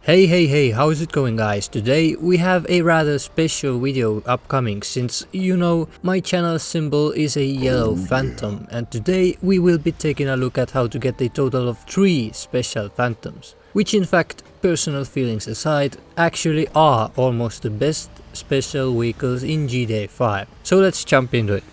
Hey, how's it going guys? Today we have a rather special video upcoming since you know my channel symbol is a yellow phantom, and today we will be taking a look at how to get a total of 3 special phantoms, which in fact, personal feelings aside, actually are almost the best special vehicles in GTA 5. So let's jump into it.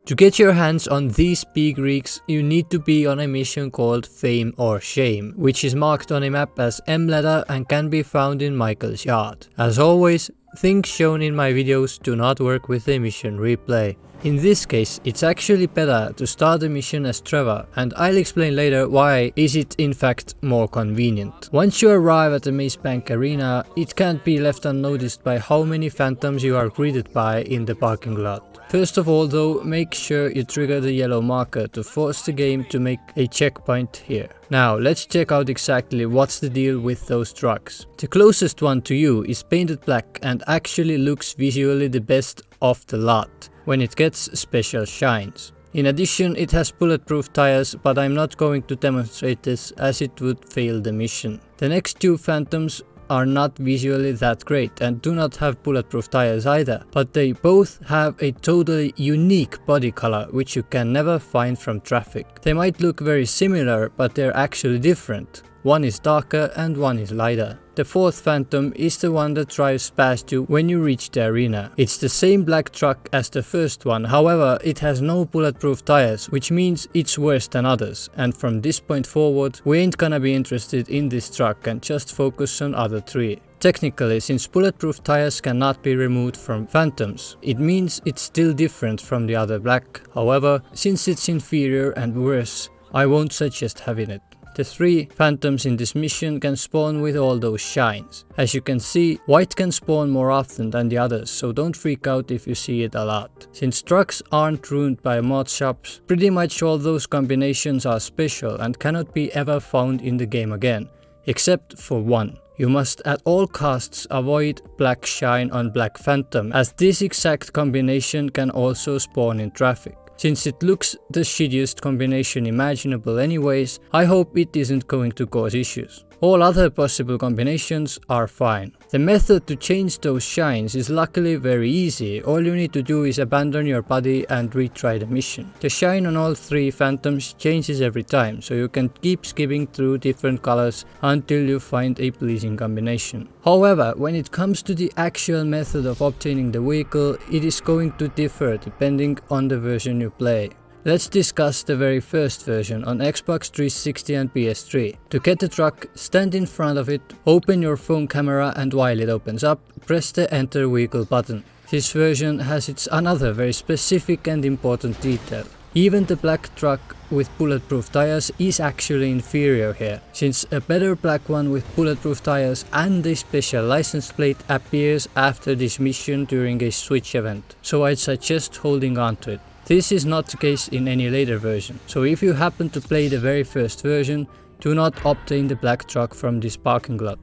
To get your hands on these big rigs, you need to be on a mission called Fame or Shame, which is marked on a map as M-Ladder and can be found in Michael's yard. As always, things shown in my videos do not work with a mission replay. In this case, it's actually better to start the mission as Trevor, and I'll explain later why is it in fact more convenient. Once you arrive at the Maze Bank Arena, it can't be left unnoticed by how many phantoms you are greeted by in the parking lot. First of all though, make sure you trigger the yellow marker to force the game to make a checkpoint here. Now let's check out exactly what's the deal with those trucks. The closest one to you is painted black and actually looks visually the best of the lot when it gets special shines. In addition, it has bulletproof tires, but I'm not going to demonstrate this as it would fail the mission. The next 2 phantoms are not visually that great and do not have bulletproof tires either, but they both have a totally unique body color which you can never find from traffic. They might look very similar, but they're actually different. One is darker and one is lighter. The 4th phantom is the one that drives past you when you reach the arena. It's the same black truck as the first one, however it has no bulletproof tires, which means it's worse than others, and from this point forward we ain't gonna be interested in this truck and just focus on other 3. Technically, since bulletproof tires cannot be removed from phantoms, it means it's still different from the other black. However, since it's inferior and worse, I won't suggest having it. The 3 phantoms in this mission can spawn with all those shines. As you can see, white can spawn more often than the others, so don't freak out if you see it a lot. Since trucks aren't ruined by mod shops, pretty much all those combinations are special and cannot be ever found in the game again, except for one. You must at all costs avoid black shine on black phantom, as this exact combination can also spawn in traffic. Since it looks the shittiest combination imaginable anyways, I hope it isn't going to cause issues. All other possible combinations are fine. The method to change those shines is luckily very easy. All you need to do is abandon your body and retry the mission. The shine on all 3 phantoms changes every time, so you can keep skipping through different colors until you find a pleasing combination. However, when it comes to the actual method of obtaining the vehicle, it is going to differ depending on the version you play. Let's discuss the very first version on Xbox 360 and PS3. To get the truck, stand in front of it, open your phone camera, and while it opens up, press the enter vehicle button. This version has its another very specific and important detail. Even the black truck with bulletproof tires is actually inferior here, since a better black one with bulletproof tires and a special license plate appears after this mission during a switch event, so I'd suggest holding on to it. This is not the case in any later version, so if you happen to play the very first version, do not obtain the black truck from this parking lot.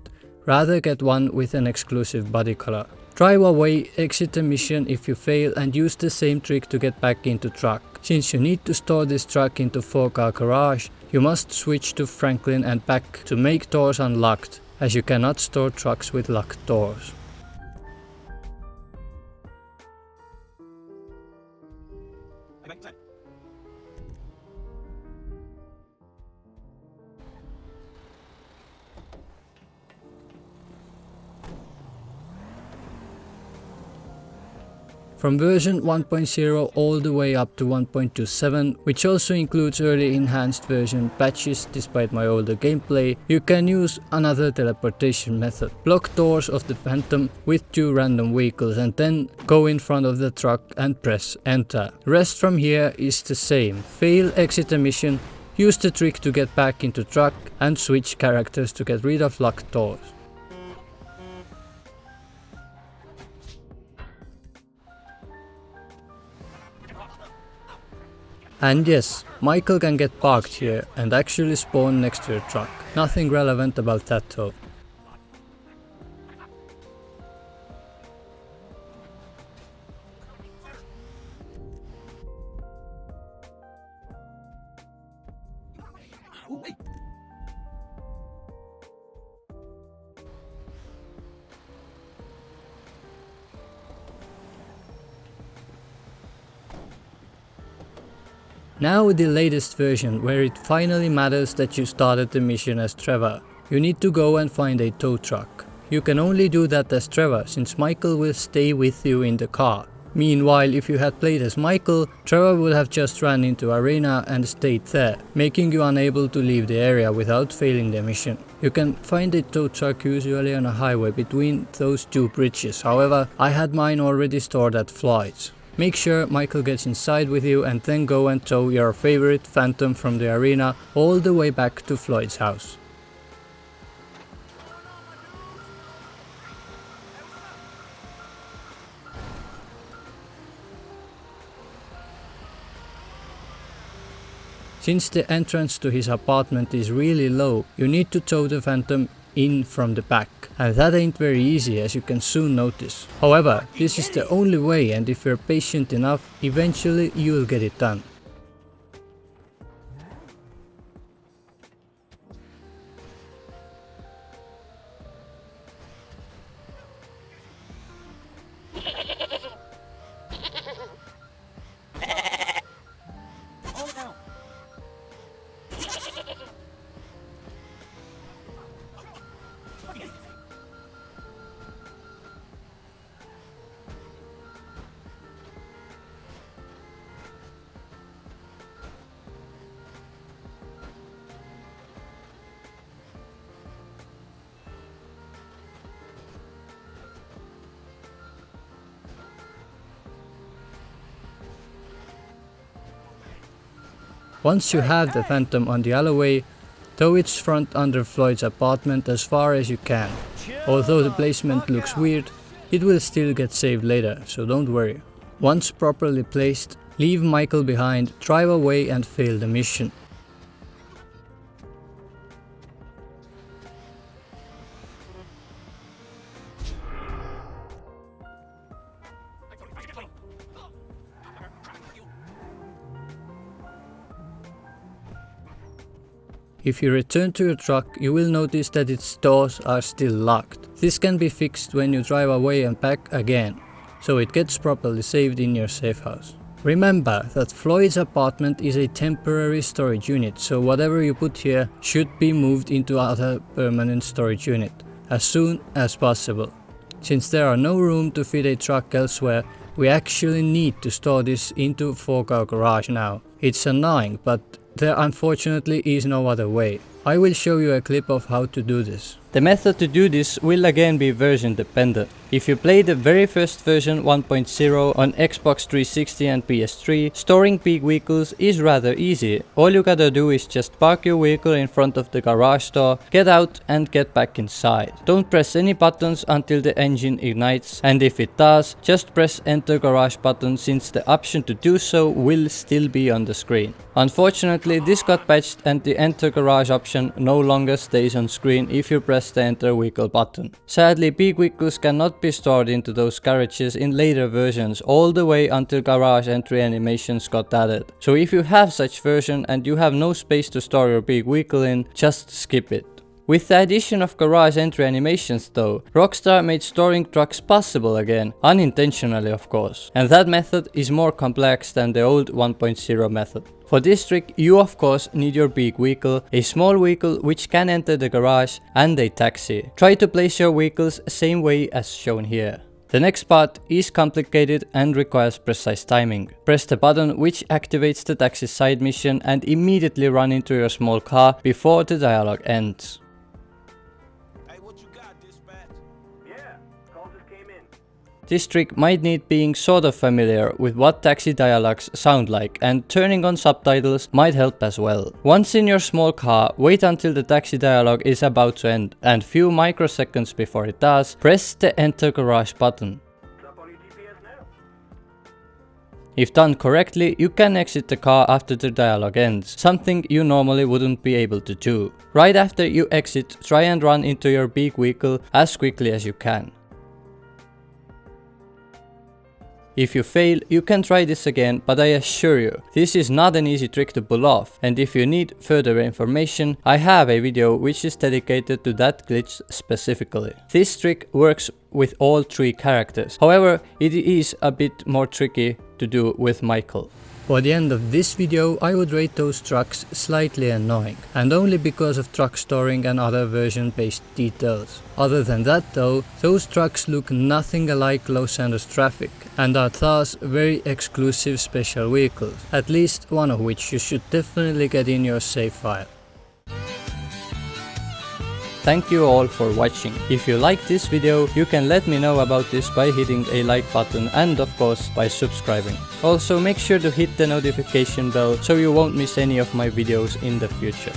Rather get one with an exclusive body color. Drive away, exit the mission if you fail, and use the same trick to get back into truck. Since you need to store this truck into 4-car garage, you must switch to Franklin and back to make doors unlocked, as you cannot store trucks with locked doors. From version 1.0 all the way up to 1.27, which also includes early enhanced version patches despite my older gameplay, you can use another teleportation method. Block doors of the Phantom with 2 random vehicles and then go in front of the truck and press enter. The rest from here is the same. Fail, exit the mission, use the trick to get back into truck, and switch characters to get rid of locked doors. And yes, Michael can get parked here and actually spawn next to your truck. Nothing relevant about that though. Now with the latest version, where it finally matters that you started the mission as Trevor, you need to go and find a tow truck. You can only do that as Trevor, since Michael will stay with you in the car. Meanwhile, if you had played as Michael, Trevor would have just ran into Arena and stayed there, making you unable to leave the area without failing the mission. You can find a tow truck usually on a highway between those two bridges, however, I had mine already stored at Floyd's. Make sure Michael gets inside with you and then go and tow your favorite Phantom from the arena all the way back to Floyd's house. Since the entrance to his apartment is really low, you need to tow the Phantom in from the back, and that ain't very easy, as you can soon notice. However, this is the only way, and if you're patient enough, eventually you'll get it done. Once you have the Phantom on the alleyway, tow its front under Floyd's apartment as far as you can. Although the placement looks weird, it will still get saved later, so don't worry. Once properly placed, leave Michael behind, drive away and fail the mission. If you return to your truck, you will notice that its doors are still locked. This can be fixed when you drive away and back again, so it gets properly saved in your safe house. Remember that Floyd's apartment is a temporary storage unit, so whatever you put here should be moved into other permanent storage unit as soon as possible. Since there are no room to fit a truck elsewhere, we actually need to store this into Four-Car Garage now. It's annoying, but there unfortunately is no other way. I will show you a clip of how to do this. The method to do this will again be version dependent. If you play the very first version 1.0 on Xbox 360 and PS3, storing big vehicles is rather easy. All you gotta do is just park your vehicle in front of the garage door, get out and get back inside. Don't press any buttons until the engine ignites, and if it does, just press enter garage button, since the option to do so will still be on the screen. Unfortunately, this got patched and the enter garage option no longer stays on screen if you press the enter vehicle button. Sadly, big vehicles cannot be stored into those garages in later versions all the way until garage entry animations got added. So if you have such version and you have no space to store your big vehicle in, just skip it. With the addition of garage entry animations though, Rockstar made storing trucks possible again, unintentionally of course, and that method is more complex than the old 1.0 method. For this trick, you of course need your big vehicle, a small vehicle which can enter the garage, and a taxi. Try to place your vehicles same way as shown here. The next part is complicated and requires precise timing. Press the button which activates the taxi side mission and immediately run into your small car before the dialogue ends. This trick might need being sort of familiar with what taxi dialogues sound like, and turning on subtitles might help as well. Once in your small car, wait until the taxi dialogue is about to end, and few microseconds before it does, press the enter garage button. If done correctly, you can exit the car after the dialogue ends, something you normally wouldn't be able to do. Right after you exit, try and run into your big vehicle as quickly as you can. If you fail, you can try this again, but I assure you, this is not an easy trick to pull off, and if you need further information, I have a video which is dedicated to that glitch specifically. This trick works with all 3 characters, however, it is a bit more tricky to do with Michael. For the end of this video, I would rate those trucks slightly annoying, and only because of truck storing and other version based details. Other than that though, those trucks look nothing alike Los Santos Traffic, and are thus very exclusive special vehicles, at least one of which you should definitely get in your save file. Thank you all for watching. If you like this video, you can let me know about this by hitting a like button and of course by subscribing. Also make sure to hit the notification bell so you won't miss any of my videos in the future.